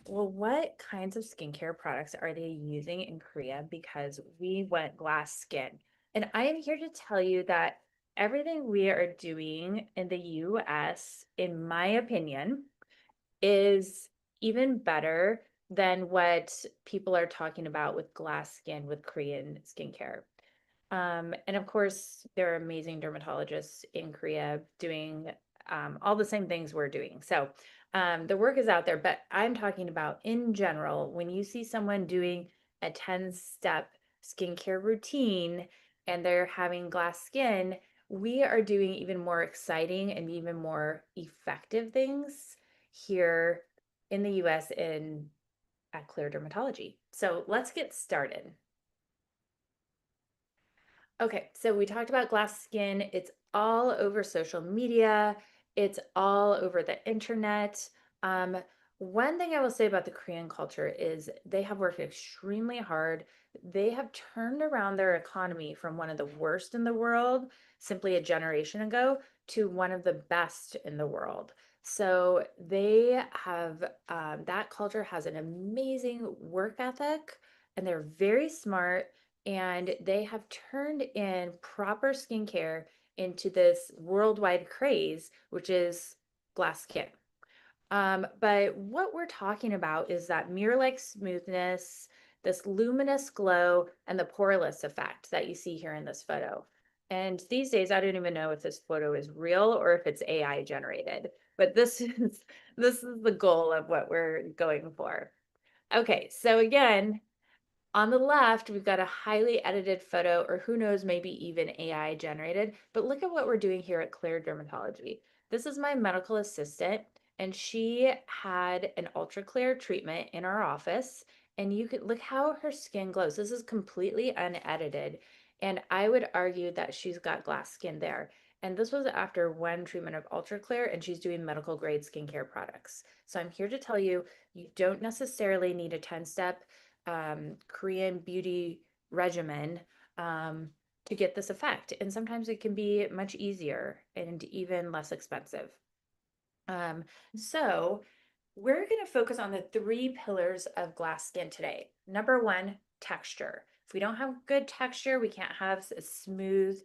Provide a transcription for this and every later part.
Well, what kinds of skincare products are they using in Korea? Because we went glass skin. And I am here to tell you that everything we are doing in the US, in my opinion, is even better than what people are talking about with glass skin with Korean skincare. And of course, there are amazing dermatologists in Korea doing all the same things we're doing. So the work is out there, but I'm talking about in general, when you see someone doing a 10-step skincare routine and they're having glass skin, we are doing even more exciting and even more effective things here in the US in at Clear Dermatology. So let's get started. Okay, so we talked about glass skin. It's all over social media. It's all over the internet. Um, One thing I will say about the Korean culture is they have worked extremely hard. They have turned around their economy from one of the worst in the world, simply a generation ago, to one of the best in the world. So they have that culture has an amazing work ethic, and they're very smart and they have turned in proper skincare into this worldwide craze, which is glass skin. But what we're talking about is that mirror-like smoothness, this luminous glow, and the poreless effect that you see here in this photo. And these days, I don't even know if this photo is real or if it's AI generated, but this is the goal of what we're going for. Okay, so again, on the left, we've got a highly edited photo, or who knows, maybe even AI generated. But look at what we're doing here at Clear Dermatology. This is my medical assistant, and she had an ultra clear treatment in our office. And you could look how her skin glows. This is completely unedited. And I would argue that she's got glass skin there. And this was after one treatment of ultra clear, and she's doing medical grade skincare products. So I'm here to tell you, you don't necessarily need a 10-step Korean beauty regimen um, to get this effect. And sometimes it can be much easier and even less expensive. Um, so we're going to focus on the three pillars of glass skin today. Number one, texture. If we don't have good texture, we can't have a smooth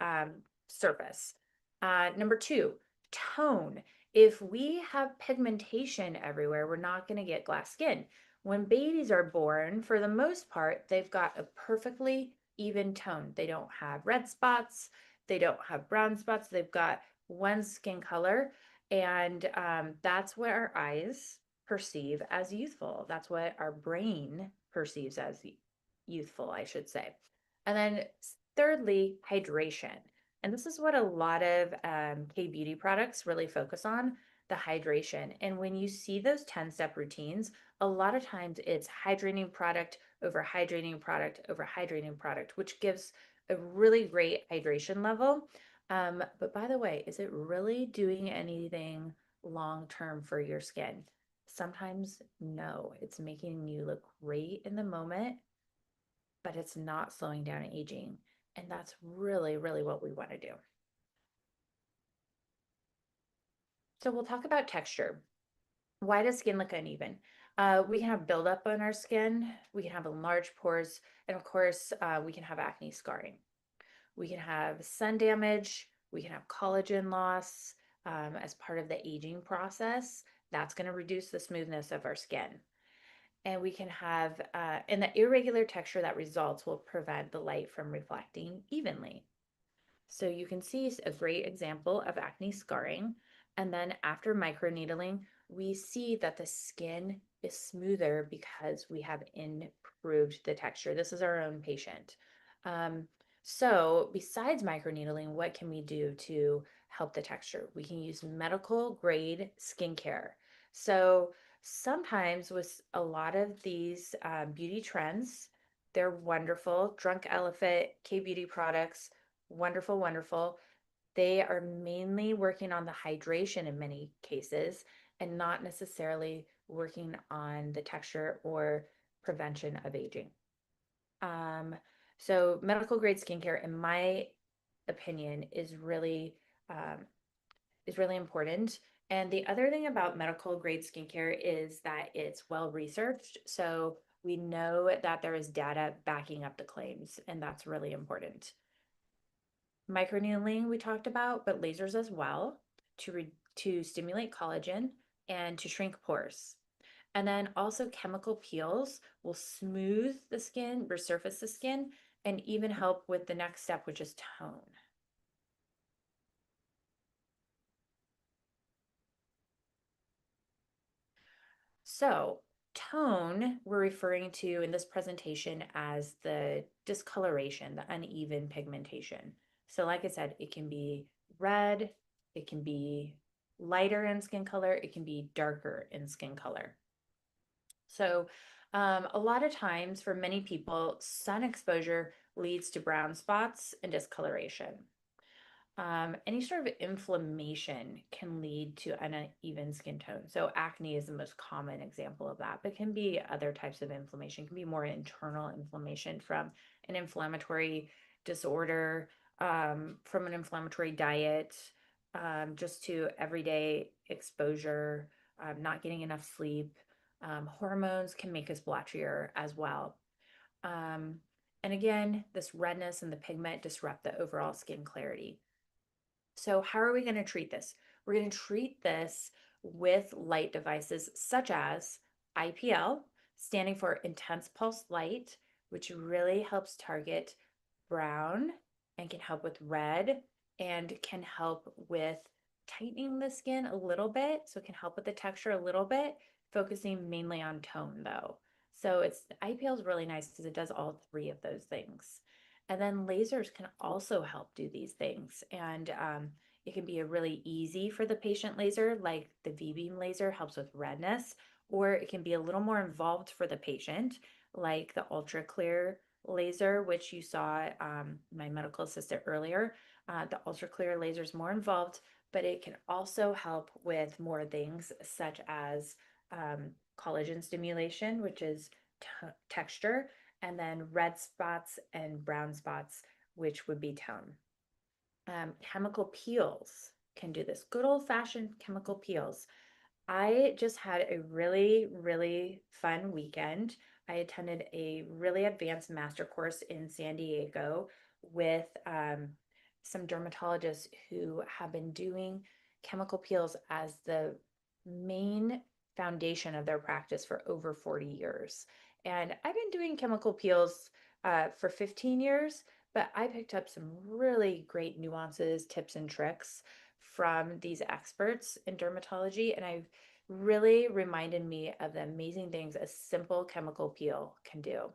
um, surface. Number two, tone. If we have pigmentation everywhere, we're not going to get glass skin. When babies are born, for the most part, they've got a perfectly even tone. They don't have red spots, they don't have brown spots, they've got one skin color. And that's what our eyes perceive as youthful. That's what our brain perceives as youthful, I should say. And then thirdly, hydration. And this is what a lot of K beauty products really focus on, the hydration. And when you see those 10-step routines, a lot of times it's hydrating product over hydrating product over hydrating product, which gives a really great hydration level. But by the way, is it really doing anything long term for your skin? Sometimes no, it's making you look great in the moment, but it's not slowing down aging. And that's really, really what we want to do. So we'll talk about texture. Why does skin look uneven? We can have buildup on our skin, we can have enlarged pores, and of course, we can have acne scarring. We can have sun damage, we can have collagen loss as part of the aging process. That's going to reduce the smoothness of our skin. And we can have, and the irregular texture that results will prevent the light from reflecting evenly. So you can see a great example of acne scarring. And then after microneedling, we see that the skin is smoother because we have improved the texture. This is our own patient. Um, so besides microneedling, what can we do to help the texture? We can use medical grade skincare. So sometimes with a lot of these beauty trends, they're wonderful. Drunk Elephant, K Beauty products, wonderful, wonderful. They are mainly working on the hydration in many cases and not necessarily working on the texture or prevention of aging. Um, so medical grade skincare, in my opinion, um, is really important. And the other thing about medical grade skincare is that it's well researched. So we know that there is data backing up the claims, and that's really important. Microneedling we talked about, but lasers as well to stimulate collagen and to shrink pores. And then also chemical peels will smooth the skin, resurface the skin, and even help with the next step, which is tone. So, tone we're referring to in this presentation as the discoloration, the uneven pigmentation. So, like I said, it can be red, it can be lighter in skin color, it can be darker in skin color. So, a lot of times for many people, sun exposure leads to brown spots and discoloration. Any sort of inflammation can lead to uneven skin tone. So acne is the most common example of that, but can be other types of inflammation. It can be more internal inflammation from an inflammatory disorder, from an inflammatory diet, just to everyday exposure, not getting enough sleep. Hormones can make us blotchier as well. Um, and again, this redness and the pigment disrupt the overall skin clarity. So, how are we going to treat this? We're going to treat this with light devices such as IPL, standing for intense pulse light, which really helps target brown and can help with red and can help with tightening the skin a little bit. So, it can help with the texture a little bit, focusing mainly on tone though. So, IPL is really nice because it does all three of those things. And then lasers can also help do these things. And it can be a really easy for the patient laser, like the V-beam laser helps with redness, or it can be a little more involved for the patient, like the ultra clear laser, which you saw my medical assistant earlier. The ultra clear laser is more involved, but it can also help with more things such as collagen stimulation, which is texture, and then red spots and brown spots, which would be tone. Chemical peels can do this. Good old fashioned chemical peels. I just had a really, really fun weekend. I attended a really advanced master course in San Diego with some dermatologists who have been doing chemical peels as the main foundation of their practice for over 40 years. And I've been doing chemical peels for 15 years, but I picked up some really great nuances, tips, and tricks from these experts in dermatology. And I've really reminded me of the amazing things a simple chemical peel can do.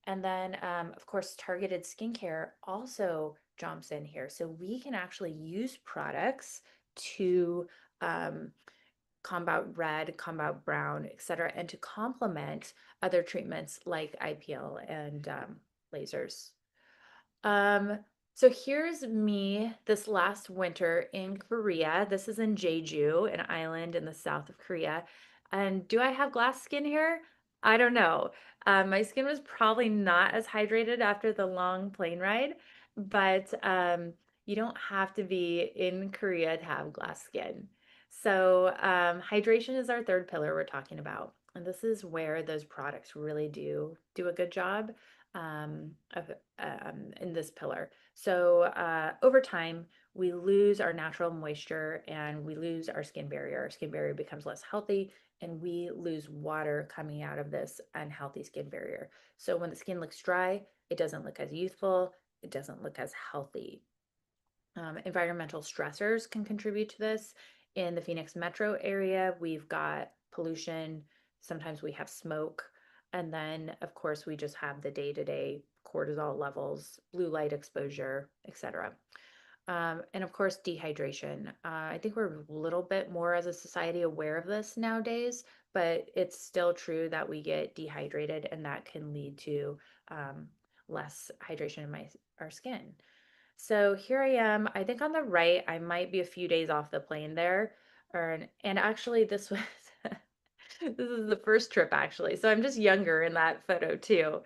And then, of course, targeted skincare also jumps in here. So we can actually use products to um, combat red, combat brown, et cetera, and to complement other treatments like IPL and lasers. Um, so here's me this last winter in Korea. This is in Jeju, an island in the south of Korea. And do I have glass skin here? I don't know. My skin was probably not as hydrated after the long plane ride, but you don't have to be in Korea to have glass skin. So hydration is our third pillar we're talking about. And this is where those products really do a good job of in this pillar. So over time, we lose our natural moisture and we lose our skin barrier. Our skin barrier becomes less healthy and we lose water coming out of this unhealthy skin barrier. So when the skin looks dry, it doesn't look as youthful, it doesn't look as healthy. Environmental stressors can contribute to this. In the Phoenix metro area, we've got pollution. Sometimes we have smoke. And then, of course, we just have the day to day cortisol levels, blue light exposure, etc. And of course, dehydration. I think we're a little bit more as a society aware of this nowadays, but it's still true that we get dehydrated and that can lead to less hydration in our skin. So here I am. I think on the right, I might be a few days off the plane there. And actually this was this is the first trip actually. So I'm just younger in that photo too.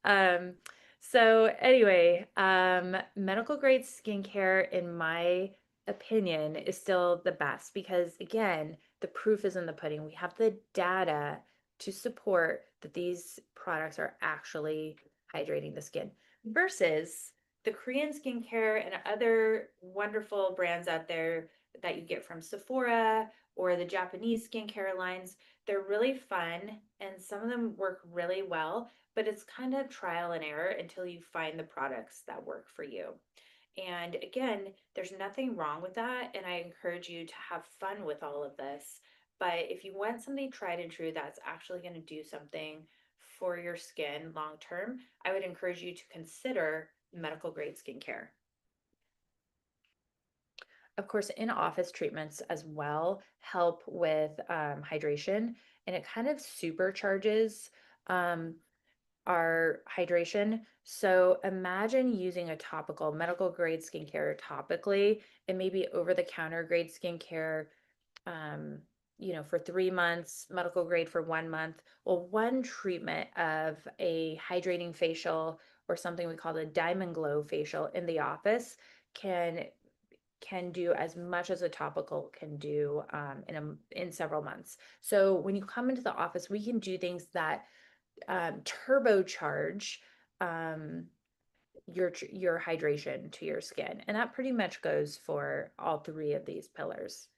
Um, so anyway, medical grade skincare in my opinion is still the best because, again, the proof is in the pudding. We have the data to support that these products are actually hydrating the skin versus the Korean skincare and other wonderful brands out there that you get from Sephora or the Japanese skincare lines. They're really fun and some of them work really well, but it's kind of trial and error until you find the products that work for you. And again, there's nothing wrong with that. And I encourage you to have fun with all of this. But if you want something tried and true that's actually going to do something for your skin long term, I would encourage you to consider medical grade skincare. Of course, in office treatments as well help with hydration, and it kind of supercharges um, our hydration. So imagine using a topical medical grade skincare topically and maybe over the counter grade skincare, um, for 3 months, medical grade for 1 month. Well, one treatment of a hydrating facial or something we call the Diamond Glow facial in the office can do as much as a topical can do in several months. So when you come into the office, we can do things that turbocharge um, your hydration to your skin, and that pretty much goes for all three of these pillars.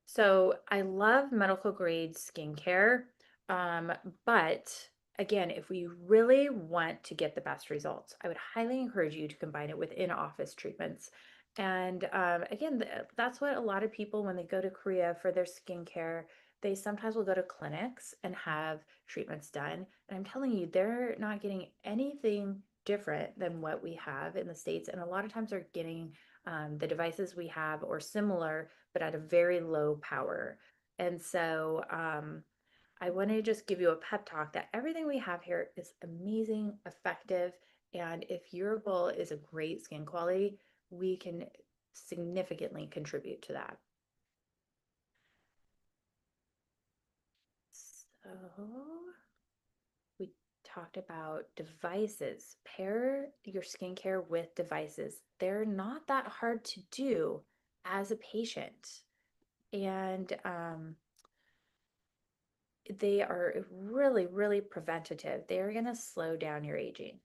So I love medical grade skincare, um, but again, if we really want to get the best results, I would highly encourage you to combine it with in-office treatments. And again, that's what a lot of people, when they go to Korea for their skincare, they sometimes will go to clinics and have treatments done. And I'm telling you, they're not getting anything different than what we have in the States. And a lot of times they're getting the devices we have or similar, but at a very low power. And so I want to just give you a pep talk that everything we have here is amazing, effective, and if your goal is a great skin quality, we can significantly contribute to that. So we talked about devices. Pair your skincare with devices. They're not that hard to do as a patient. And they are really, really preventative. They're going to slow down your aging.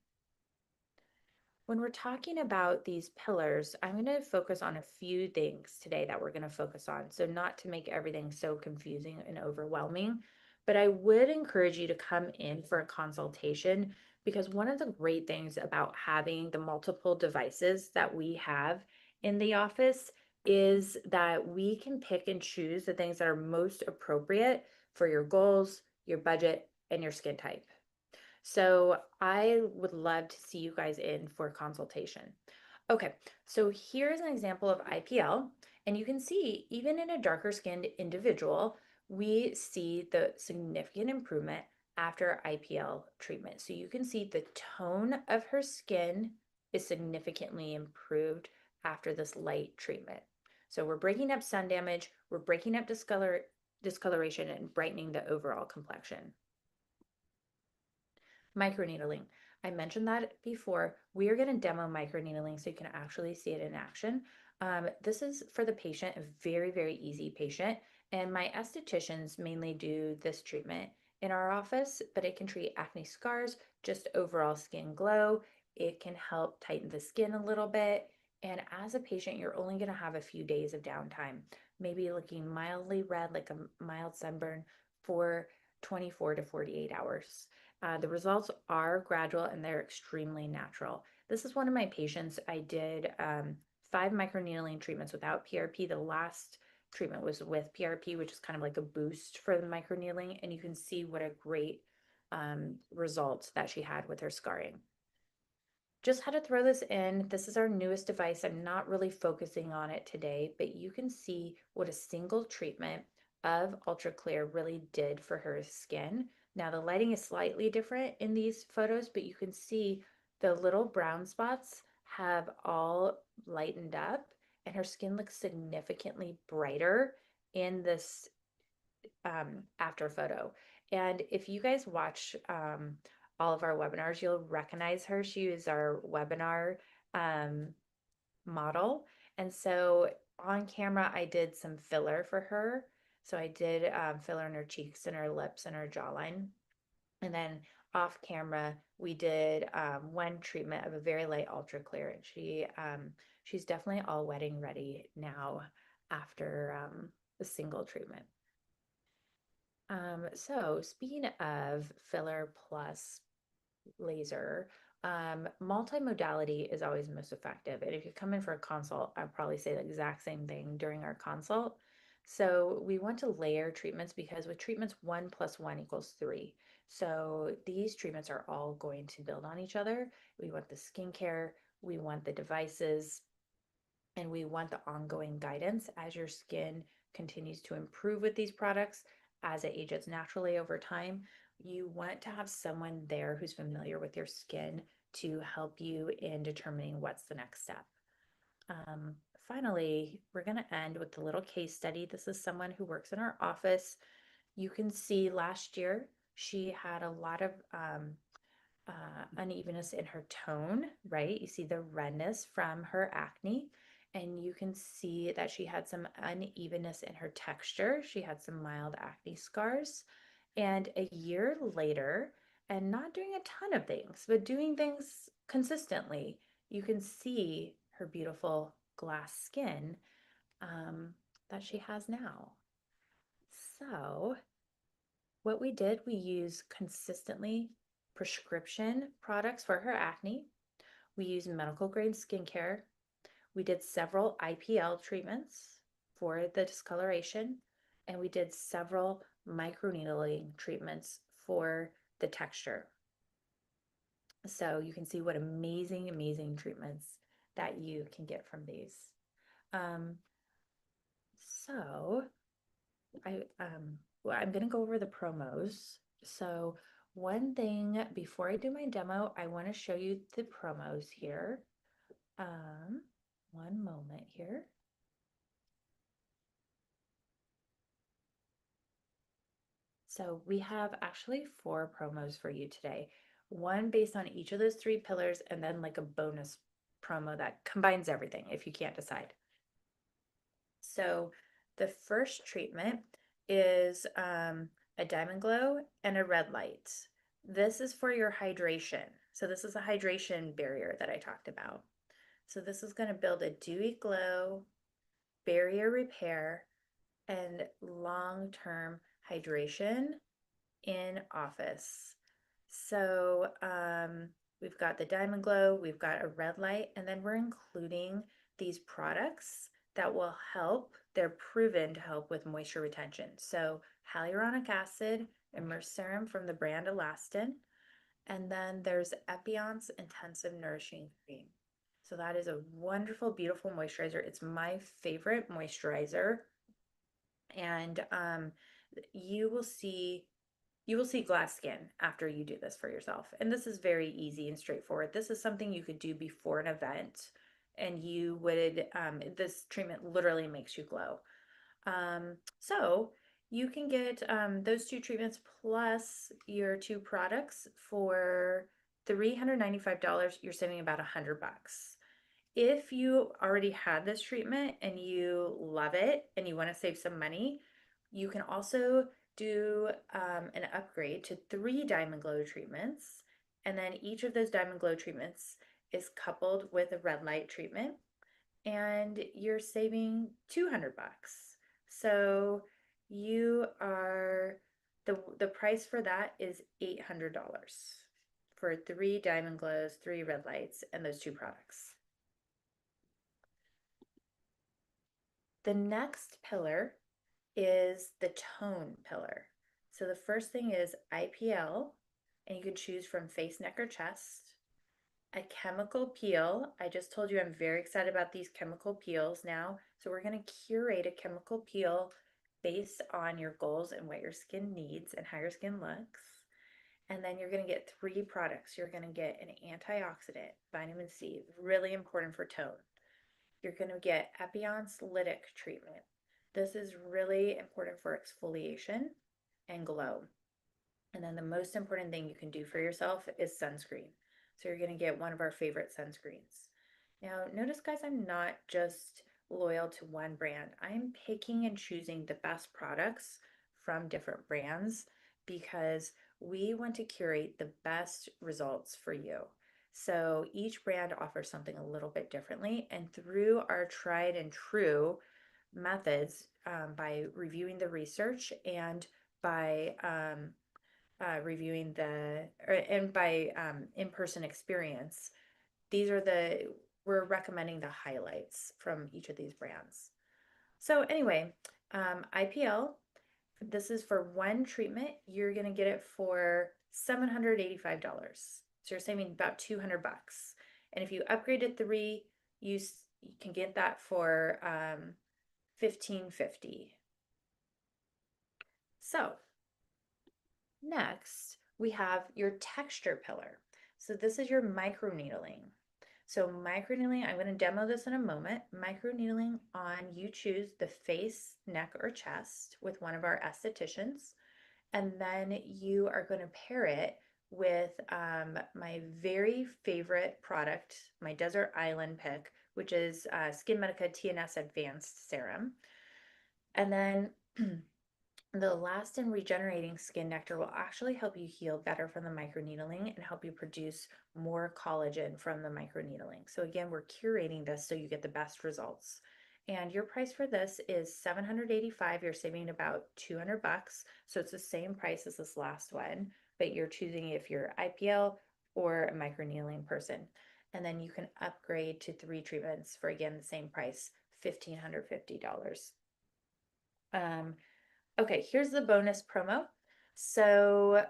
When we're talking about these pillars, I'm going to focus on a few things today that we're going to focus on. So, not to make everything so confusing and overwhelming, but I would encourage you to come in for a consultation because one of the great things about having the multiple devices that we have in the office is that we can pick and choose the things that are most appropriate for your goals, your budget, and your skin type. So I would love to see you guys in for a consultation. Okay, so here's an example of IPL, and you can see even in a darker skinned individual, we see the significant improvement after IPL treatment. So you can see the tone of her skin is significantly improved after this light treatment. So we're breaking up sun damage, we're breaking up discoloration, and brightening the overall complexion. Microneedling. I mentioned that before. We are going to demo microneedling so you can actually see it in action. This is for the patient, a very, very easy patient. And my estheticians mainly do this treatment in our office, but it can treat acne scars, just overall skin glow. It can help tighten the skin a little bit. And as a patient, you're only going to have a few days of downtime, maybe looking mildly red, like a mild sunburn for 24 to 48 hours. The results are gradual and they're extremely natural. This is one of my patients. I did 5 microneedling treatments without PRP. The last treatment was with PRP, which is kind of like a boost for the microneedling. And you can see what a great result that she had with her scarring. Just had to throw this in. This is our newest device. I'm not really focusing on it today, but you can see what a single treatment of Ultra Clear really did for her skin. Now the lighting is slightly different in these photos, but you can see the little brown spots have all lightened up and her skin looks significantly brighter in this after photo. And if you guys watch all of our webinars, you'll recognize her. She is our webinar um, model. And so on camera, I did some filler for her. So I did filler in her cheeks and her lips and her jawline. And then off camera, we did one treatment of a very light ultra clear. And she's definitely all wedding ready now after a single treatment. So speaking of filler plus laser, multimodality is always most effective. And if you come in for a consult, I'd probably say the exact same thing during our consult. So we want to layer treatments because with treatments, 1 + 1 = 3. So these treatments are all going to build on each other. We want the skincare, we want the devices, and we want the ongoing guidance as your skin continues to improve with these products, as it ages naturally over time. You want to have someone there who's familiar with your skin to help you in determining what's the next step. Um, Finally, we're going to end with a little case study. This is someone who works in our office. You can see last year she had a lot of unevenness in her tone, right? You see the redness from her acne, and you can see that she had some unevenness in her texture. She had some mild acne scars. And a year later, and not doing a ton of things, but doing things consistently, you can see her beautiful glass skin that she has now. So, what we did, we used consistently prescription products for her acne. We used medical grade skincare. We did several IPL treatments for the discoloration, and we did several microneedling treatments for the texture. So you can see what amazing, amazing treatments that you can get from these. Um, so I'm going to go over the promos. So one thing before I do my demo, I want to show you the promos here. One moment here. So we have actually 4 promos for you today. One based on each of those 3 pillars, and then like a bonus promo that combines everything if you can't decide. So the first treatment is a Diamond Glow and a red light. This is for your hydration. So this is a hydration barrier that I talked about. So this is going to build a dewy glow, barrier repair, and long-term hydration in office. So we've got the Diamond Glow, we've got a red light, and then we're including these products that will help. They're proven to help with moisture retention. So hyaluronic acid, Immerse Serum from the brand Alastin, and then there's Epionce Intensive Nourishing Cream. So that is a wonderful, beautiful moisturizer. It's my favorite moisturizer. And you will see glass skin after you do this for yourself. And this is very easy and straightforward. This is something you could do before an event, and you would, this treatment literally makes you glow. So you can get those 2 treatments plus your 2 products for $395. You're saving about $100. If you already had this treatment and you love it and you want to save some money, you can also do an upgrade to 3 Diamond Glow treatments. And then each of those Diamond Glow treatments is coupled with a red light treatment, and you're saving $200. So you are, the price for that is $800 for 3 Diamond Glows, 3 red lights, and those 2 products. The next pillar is the tone pillar. So the first thing is IPL, and you can choose from face, neck, or chest. A chemical peel. I just told you I'm very excited about these chemical peels now. So we're going to curate a chemical peel based on your goals and what your skin needs and how your skin looks. And then you're going to get 3 products. You're going to get an antioxidant, vitamin C, really important for tone. You're going to get Epionce lytic treatment. This is really important for exfoliation and glow. And then the most important thing you can do for yourself is sunscreen. So you're going to get one of our favorite sunscreens. Now, notice, guys, I'm not just loyal to one brand. I'm picking and choosing the best products from different brands because we want to curate the best results for you. So each brand offers something a little bit differently. And through our tried and true methods, by reviewing the research and by reviewing and by in-person experience, these are we're recommending the highlights from each of these brands. So anyway, IPL, this is for one treatment. You're going to get it for $785. So you're saving about 200 bucks. And if you upgrade to three, you can get that for 1550. So next, we have your texture pillar. So this is your microneedling. So microneedling, I'm going to demo this in a moment. Microneedling on, you choose the face, neck, or chest with one of our estheticians. And then you are going to pair it with my very favorite product, my Desert Island pick, which is SkinMedica TNS Advanced Serum. And then the Last and Regenerating Skin Nectar will actually help you heal better from the microneedling and help you produce more collagen from the microneedling. So again, we're curating this so you get the best results. And your price for this is $785. You're saving about 200 bucks. So it's the same price as this last one, but you're choosing if you're IPL or a microneedling person. And then you can upgrade to 3 treatments for, again, the same price, $1,550. Okay, here's the bonus promo. So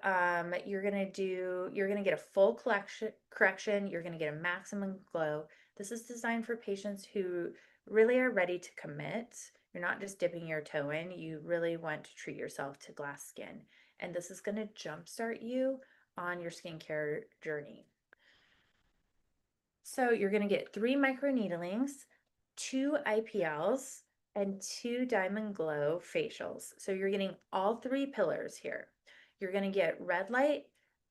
you're gonna get a full correction, you're gonna get a maximum glow. This is designed for patients who really are ready to commit. You're not just dipping your toe in, you really want to treat yourself to glass skin. And this is gonna jumpstart you on your skincare journey. So you're gonna get 3 microneedlings, 2 IPLs, and 2 Diamond Glow facials. So you're getting all 3 pillars here. You're going to get red light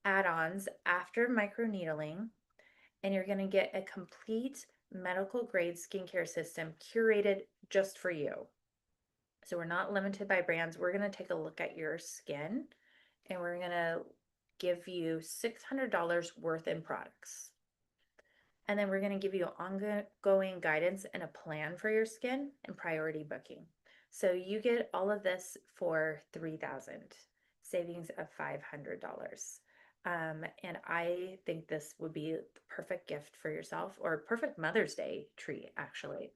add-ons after microneedling, and you're going to get a complete medical grade skincare system curated just for you. So we're not limited by brands. We're going to take a look at your skin, and we're going to give you $600 worth in products. And then we're going to give you ongoing guidance and a plan for your skin and priority booking. So you get all of this for $3,000, savings of $500. And I think this would be the perfect gift for yourself, or perfect Mother's Day treat, actually.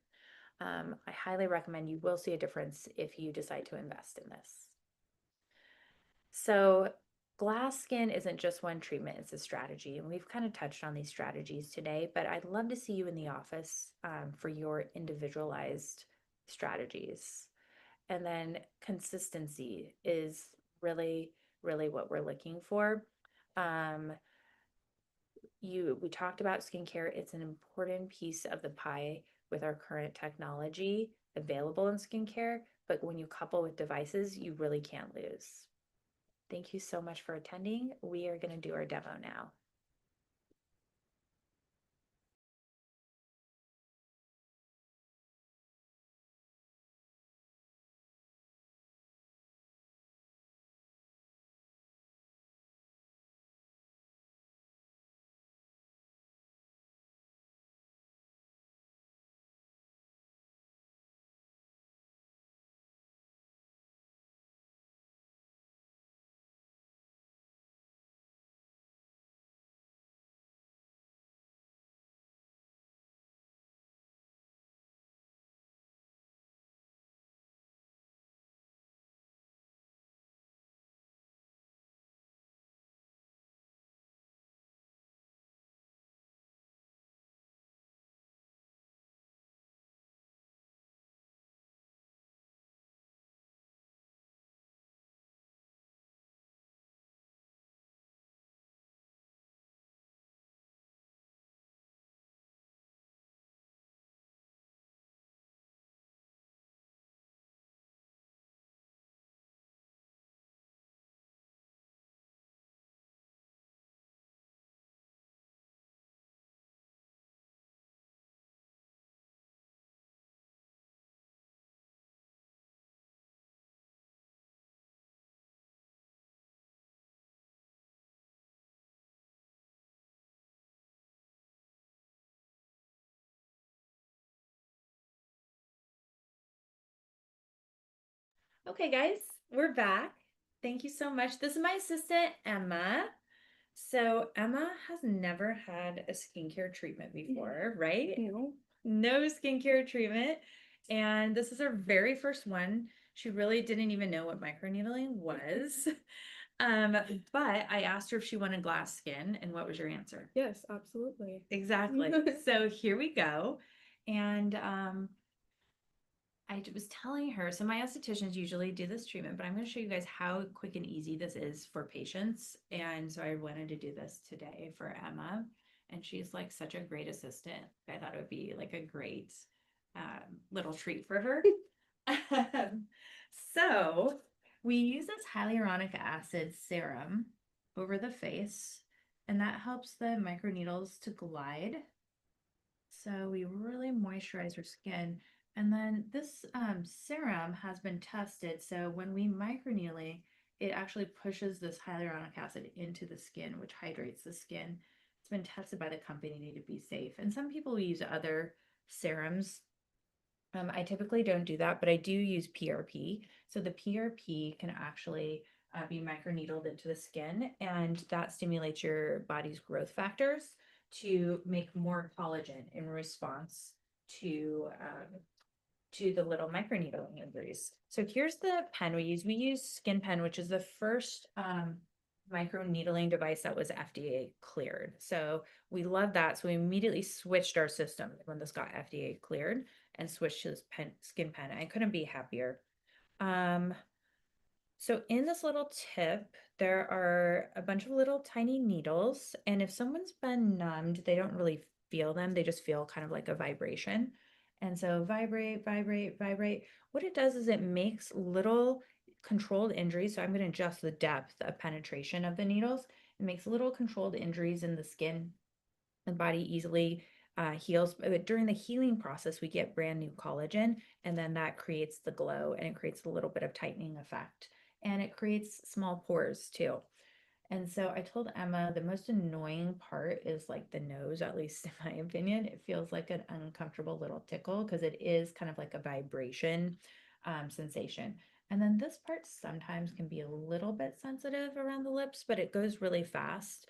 I highly recommend. You will see a difference if you decide to invest in this. So glass skin isn't just one treatment, it's a strategy. And we've kind of touched on these strategies today, but I'd love to see you in the office for your individualized strategies. And then consistency is really, really what we're looking for. Um, we talked about skincare. It's an important piece of the pie with our current technology available in skincare, but when you couple with devices, you really can't lose. Thank you so much for attending. We are going to do our demo now. Okay, guys, we're back. Thank you so much. This is my assistant, Emma. So Emma has never had a skincare treatment before, right? No. No skincare treatment. And this is her very first one. She really didn't even know what microneedling was. Um, but I asked her if she wanted glass skin, and what was your answer? Yes, absolutely. Exactly. So here we go. And I was telling her, so my estheticians usually do this treatment, but I'm going to show you guys how quick and easy this is for patients. And so I wanted to do this today for Emma. And she's like such a great assistant. I thought it would be like a great little treat for her. So we use this hyaluronic acid serum over the face, and that helps the microneedles to glide. So we really moisturize her skin. And then this serum has been tested. So when we microneedling, it actually pushes this hyaluronic acid into the skin, which hydrates the skin. It's been tested by the company to be safe. And some people use other serums. I typically don't do that, but I do use PRP. So the PRP can actually be microneedled into the skin, and that stimulates your body's growth factors to make more collagen in response to the little microneedling injuries. So here's the pen we use. We use Skin Pen, which is the first microneedling device that was FDA cleared. So we love that. So we immediately switched our system when this got FDA cleared and switched to this Skin Pen. I couldn't be happier. Um, so in this little tip, there are a bunch of little tiny needles, and if someone's been numbed, they don't really feel them. They just feel kind of like a vibration. And so vibrate, vibrate, vibrate. What it does is it makes little controlled injuries. So I'm going to adjust the depth of penetration of the needles. It makes little controlled injuries in the skin. The body easily heals. But during the healing process, we get brand new collagen, and then that creates the glow, and it creates a little bit of tightening effect, and it creates small pores too. And so I told Emma the most annoying part is like the nose, at least in my opinion. It feels like an uncomfortable little tickle because it is kind of like a vibration sensation. And then this part sometimes can be a little bit sensitive around the lips, but it goes really fast.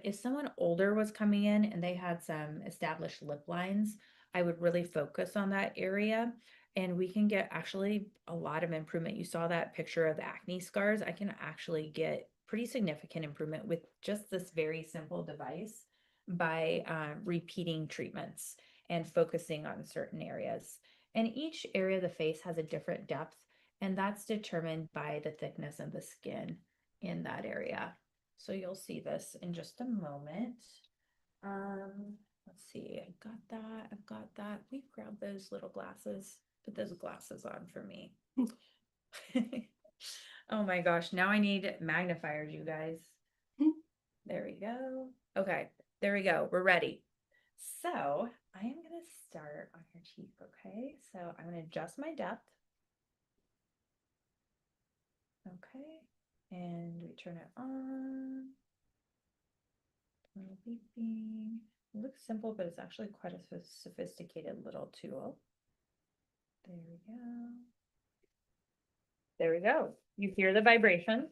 If someone older was coming in and they had some established lip lines, I would really focus on that area, and we can get actually a lot of improvement. You saw that picture of acne scars. I can actually get pretty significant improvement with just this very simple device by repeating treatments and focusing on certain areas. And each area of the face has a different depth, and that's determined by the thickness of the skin in that area. So you'll see this in just a moment. Let's see, I've got that, I've got that. We grabbed those little glasses, put those glasses on for me. Oh my gosh, now I need magnifiers, you guys. There we go. Okay, there we go. We're ready. So I am going to start on your cheek, okay? So I'm going to adjust my depth. Okay, and we turn it on. Little beeping. It looks simple, but it's actually quite a sophisticated little tool. There we go. There we go. You hear the vibration.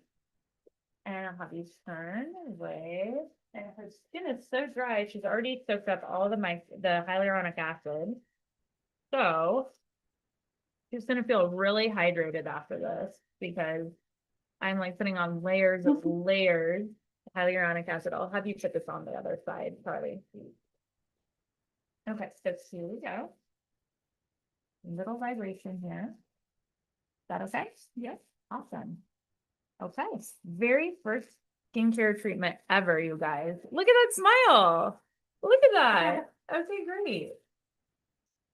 And I'll have you turn away. And her skin is so dry, she's already soaked up all the hyaluronic acid. So she's gonna feel really hydrated after this because I'm like putting on layers of layers of hyaluronic acid. I'll have you put this on the other side, probably. Okay, so here we go. Little vibration here. Is that okay? Yes. Awesome. Okay, very first skincare treatment ever, you guys. Look at that smile. Look at that. Okay, great.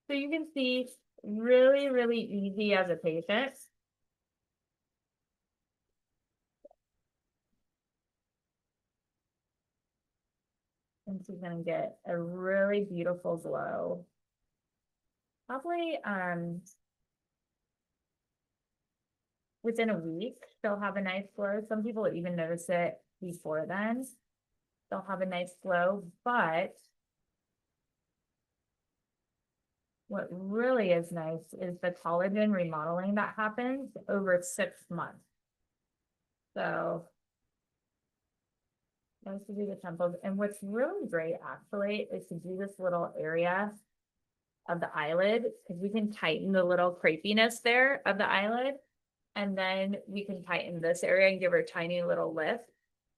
So you can see really, really easy as a patient. And she's gonna get a really beautiful glow. Probably within a week, they'll have a nice glow. Some people even notice it before then. They'll have a nice glow, but what really is nice is the collagen remodeling that happens over 6 months. So nice to do the temples. And what's really great actually is to do this little area of the eyelid because we can tighten the little crepiness there of the eyelid. And then we can tighten this area and give her a tiny little lift.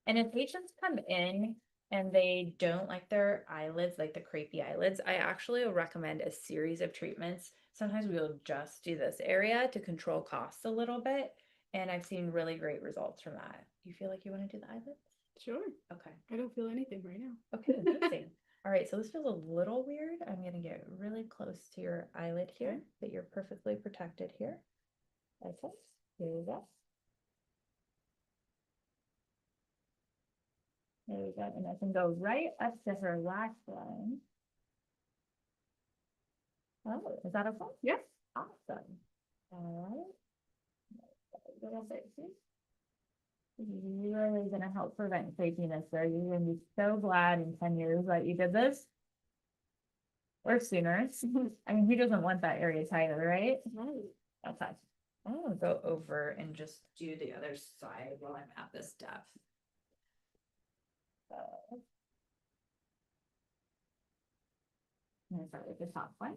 And if patients come in and they don't like their eyelids, like the crepey eyelids, I actually will recommend a series of treatments. Sometimes we will just do this area to control costs a little bit. And I've seen really great results from that. Do you feel like you want to do the eyelids? Sure. Okay. I don't feel anything right now. Okay, amazing. All right, so this feels a little weird. I'm going to get really close to your eyelid here, Okay. but you're perfectly protected here. Okay, here we go. There we go. And I can go right up to her lash line. Oh, is that okay? Yeah. Awesome. All right. Little bit here. Really gonna help prevent crepiness there. You're gonna be so glad in 10 years that you did this. Or sooner. I mean, who doesn't want that area tighter, right? Right. Okay. I'm gonna go over and just do the other side while I'm at this depth. I'm gonna start with the top one.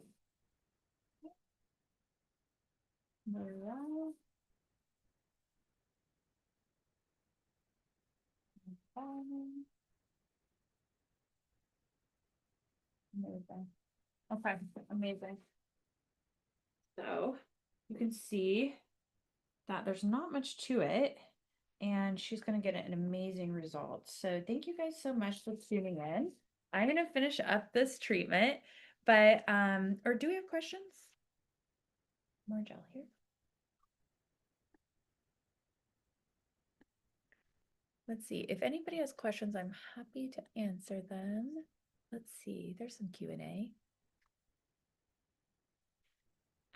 There we go. Amazing. Okay, amazing. So you can see that there's not much to it, and she's going to get an amazing result. So thank you guys so much for tuning in. I'm going to finish up this treatment, but or do we have questions? More gel here. Let's see. If anybody has questions, I'm happy to answer them. Let's see. There's some Q&A.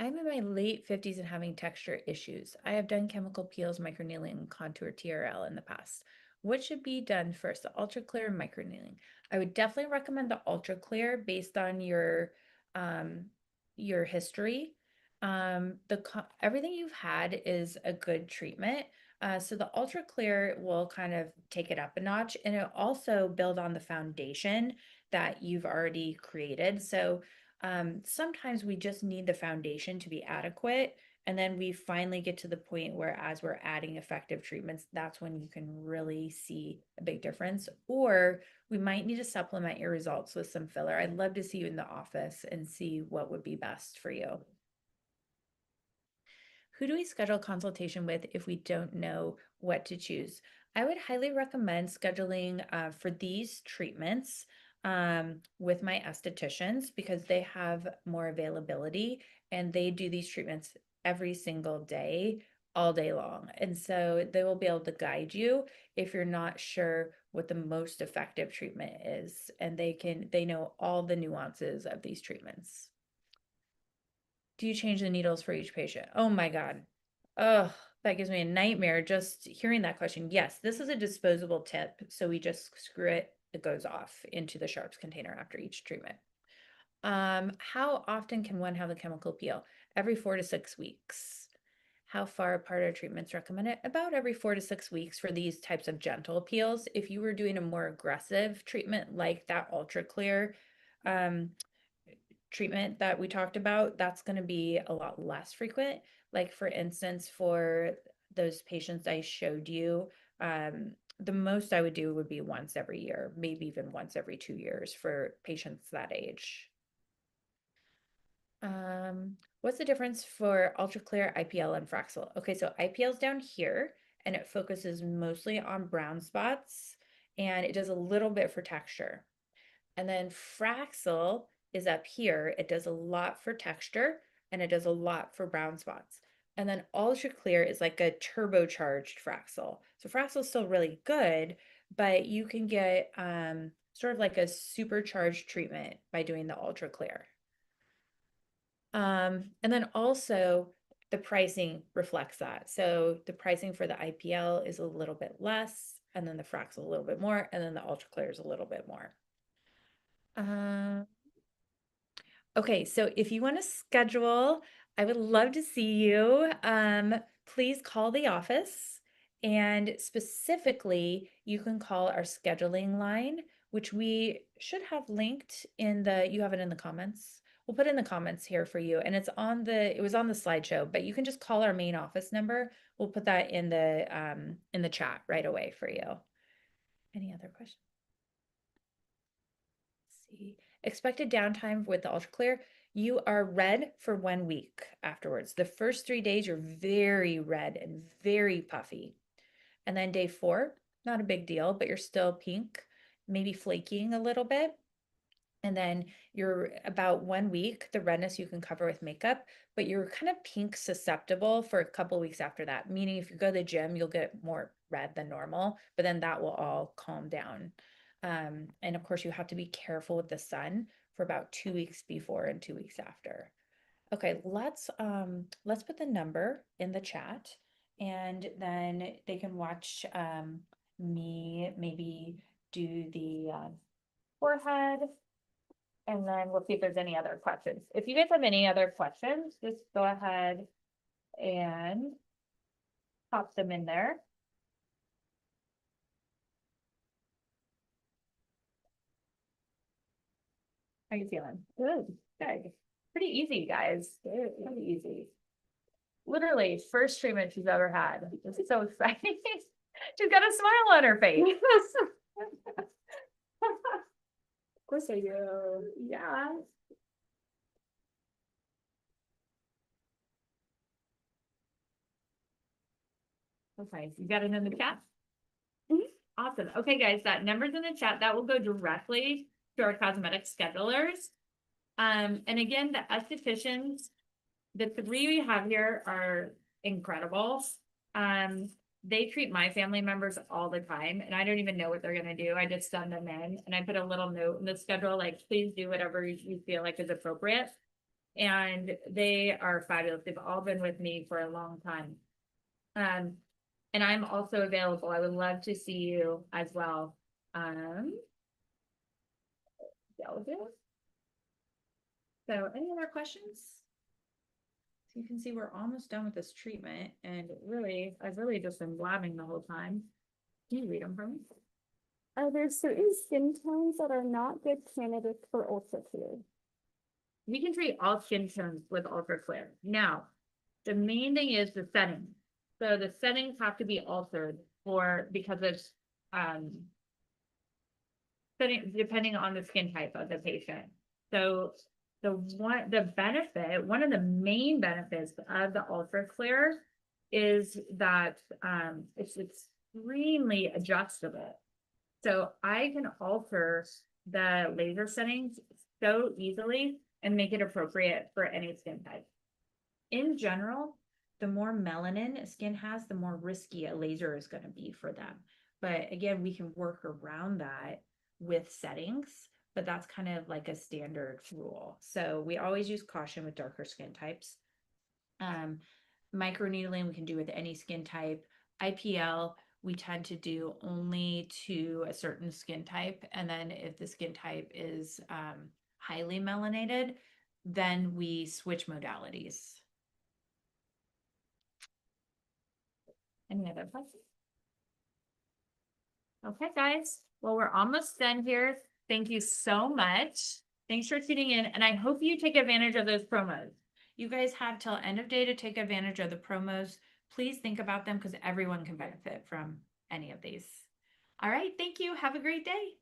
I'm in my late 50s and having texture issues. I have done chemical peels, microneedling, and contour TRL in the past. What should be done first, the ultra clear or microneedling? I would definitely recommend the ultra clear based on your history. Everything you've had is a good treatment. So the ultra clear will kind of take it up a notch, and it also build on the foundation that you've already created. So sometimes we just need the foundation to be adequate. And then we finally get to the point where, as we're adding effective treatments, that's when you can really see a big difference. Or we might need to supplement your results with some filler. I'd love to see you in the office and see what would be best for you. Who do we schedule consultation with if we don't know what to choose? I would highly recommend scheduling for these treatments with my estheticians because they have more availability and they do these treatments every single day, all day long. And so they will be able to guide you if you're not sure what the most effective treatment is. And they know all the nuances of these treatments. Do you change the needles for each patient? Oh my God. Oh, that gives me a nightmare just hearing that question. Yes, this is a disposable tip. So we just screw it, it goes off into the sharps container after each treatment. How often can one have the chemical peel? Every 4 to 6 weeks. How far apart are treatments recommended? About every 4 to 6 weeks for these types of gentle peels. If you were doing a more aggressive treatment like that ultra clear, treatment that we talked about, that's going to be a lot less frequent. Like for instance, for those patients I showed you, the most I would do would be once every year, maybe even once every 2 years for patients that age. What's the difference for ultra clear IPL and Fraxel? Okay, so IPL is down here and it focuses mostly on brown spots and it does a little bit for texture. And then Fraxel is up here. It does a lot for texture and it does a lot for brown spots. And then Ultra Clear is like a turbocharged Fraxel. So Fraxel is still really good, but you can get sort of like a supercharged treatment by doing the Ultra Clear. And then also the pricing reflects that. So the pricing for the IPL is a little bit less, and then the Fraxel a little bit more, and then the Ultra Clear is a little bit more. Okay, so if you want to schedule, I would love to see you. Please call the office, and specifically, you can call our scheduling line, which we should have linked in the, you have it in the comments. We'll put it in the comments here for you, and it was on the slideshow, but you can just call our main office number. We'll put that in the chat right away for you. Any other questions? See. Expected downtime with the Ultra Clear, you are red for 1 week afterwards. The first 3 days, you're very red and very puffy. And then day 4, not a big deal, but you're still pink, maybe flaking a little bit. And then you're about 1 week, the redness you can cover with makeup, but you're kind of pink susceptible for a couple weeks after that. Meaning if you go to the gym, you'll get more red than normal, but then that will all calm down. And of course, you have to be careful with the sun for about 2 weeks before and 2 weeks after. Okay, let's put the number in the chat, and then they can watch me maybe do the forehead, and then we'll see if there's any other questions. If you guys have any other questions, just go ahead and pop them in there. How are you feeling? Good. Good. Pretty easy, guys. Pretty easy. Literally, first treatment she's ever had. This is so exciting. She's got a smile on her face. Of course I do. Yeah. Okay, you got it in the chat? Awesome. Okay, guys, that number's in the chat. That will go directly to our cosmetic schedulers. And again, the estheticians, the 3 we have here are incredible. They treat my family members all the time, and I don't even know what they're gonna do. I just send them in, and I put a little note in the schedule, like, please do whatever you feel like is appropriate. And they are fabulous. They've all been with me for a long time. And I'm also available. I would love to see you as well. So any other questions? So you can see we're almost done with this treatment, and really, I've really just been blabbing the whole time. Can you read them for me? Are there certain skin tones that are not good candidates for ultra clear? We can treat all skin tones with Ultra Clear. Now, the main thing is the setting. So the settings have to be altered because it's depending on the skin type of the patient. So one of the main benefits of the Ultra Clear is that it's extremely adjustable. So I can alter the laser settings so easily and make it appropriate for any skin type. In general, the more melanin a skin has, the more risky a laser is going to be for them. But again, we can work around that with settings, but that's kind of like a standard rule. So we always use caution with darker skin types. Microneedling we can do with any skin type. IPL we tend to do only to a certain skin type, and then if the skin type is highly melanated, then we switch modalities. Any other questions? Okay, guys. Well, we're almost done here. Thank you so much. Thanks for tuning in, and I hope you take advantage of those promos. You guys have till end of day to take advantage of the promos. Please think about them because everyone can benefit from any of these. All right, thank you. Have a great day.